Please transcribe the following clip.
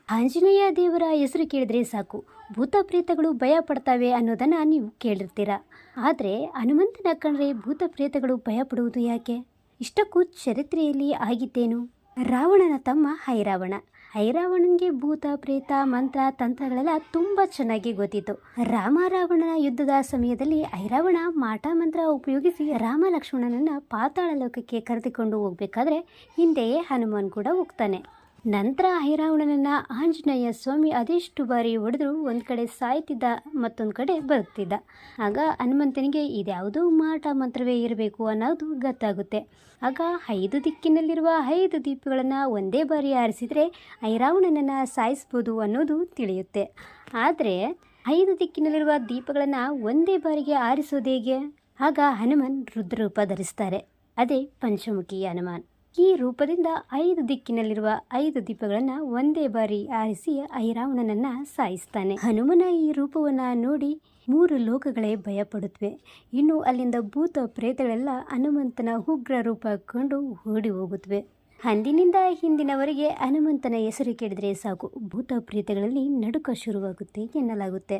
ಆಂಜನೇಯ ದೇವರ ಹೆಸರು ಕೇಳಿದ್ರೆ ಸಾಕು ಭೂತ ಪ್ರೇತಗಳು ಭಯ ಪಡ್ತವೆ ಅನ್ನೋದನ್ನು ನೀವು ಕೇಳಿರ್ತೀರ. ಆದರೆ ಹನುಮಂತನ ಕಂಡ್ರೆ ಭೂತ ಪ್ರೇತಗಳು ಭಯ ಪಡುವುದು ಯಾಕೆ? ಇಷ್ಟಕ್ಕೂ ಚರಿತ್ರೆಯಲ್ಲಿ ಆಗಿದ್ದೇನು? ರಾವಣನ ತಮ್ಮ ಐರಾವಣ. ಐರಾವಣನಿಗೆ ಭೂತ ಪ್ರೇತ ಮಂತ್ರ ತಂತ್ರಗಳೆಲ್ಲ ತುಂಬ ಚೆನ್ನಾಗಿ ಗೊತ್ತಿತ್ತು. ರಾಮ ರಾವಣನ ಯುದ್ಧದ ಸಮಯದಲ್ಲಿ ಐರಾವಣ ಮಾಟ ಮಂತ್ರ ಉಪಯೋಗಿಸಿ ರಾಮ ಲಕ್ಷ್ಮಣನನ್ನ ಪಾತಾಳ ಲೋಕಕ್ಕೆ ಕರೆದುಕೊಂಡು ಹೋಗ್ಬೇಕಾದ್ರೆ ಹಿಂದೆಯೇ ಹನುಮಾನ್ ಕೂಡ ಹೋಗ್ತಾನೆ. ನಂತರ ಐರಾವಣನನ್ನ ಆಂಜನೇಯ ಸ್ವಾಮಿ ಅದೆಷ್ಟು ಬಾರಿ ಹೊಡೆದ್ರು ಒಂದು ಕಡೆ ಸಾಯ್ತಿದ್ದ, ಮತ್ತೊಂದು ಕಡೆ ಬದುಕ್ತಿದ್ದ. ಆಗ ಹನುಮಂತನಿಗೆ ಇದ್ಯಾವುದೋ ಮಾಟ ಮಂತ್ರವೇ ಇರಬೇಕು ಅನ್ನೋದು ಗೊತ್ತಾಗುತ್ತೆ. ಆಗ 5 ದಿಕ್ಕಿನಲ್ಲಿರುವ 5 ದೀಪಗಳನ್ನು ಒಂದೇ ಬಾರಿ ಆರಿಸಿದರೆ ಐರಾವಣನನ್ನು ಸಾಯಿಸ್ಬೋದು ಅನ್ನೋದು ತಿಳಿಯುತ್ತೆ. ಆದರೆ 5 ದಿಕ್ಕಿನಲ್ಲಿರುವ ದೀಪಗಳನ್ನು ಒಂದೇ ಬಾರಿಗೆ ಆರಿಸೋದು ಹೇಗೆ? ಆಗ ಹನುಮನ್ ರುದ್ರರೂಪ ಧರಿಸ್ತಾರೆ. ಅದೇ ಪಂಚಮುಖಿ ಹನುಮಾನ್. ಈ ರೂಪದಿಂದ 5 ದಿಕ್ಕಿನಲ್ಲಿರುವ 5 ದೀಪಗಳನ್ನು ಒಂದೇ ಬಾರಿ ಆರಿಸಿ ಐರಾವಣನನ್ನ ಸಾಯಿಸ್ತಾನೆ. ಹನುಮನ ಈ ರೂಪವನ್ನು ನೋಡಿ 3 ಲೋಕಗಳೇ ಭಯಪಡುತ್ತವೆ. ಇನ್ನು ಅಲ್ಲಿಂದ ಭೂತ ಪ್ರೇತಗಳೆಲ್ಲ ಹನುಮಂತನ ಉಗ್ರ ರೂಪ ಕಂಡು ಓಡಿ ಹೋಗುತ್ತವೆ. ಅಂದಿನಿಂದ ಹಿಂದಿನವರೆಗೆ ಹನುಮಂತನ ಹೆಸರು ಕೇಳಿದರೆ ಸಾಕು ಭೂತ ಪ್ರೇತಗಳಲ್ಲಿ ನಡುಕ ಶುರುವಾಗುತ್ತೆ ಎನ್ನಲಾಗುತ್ತೆ.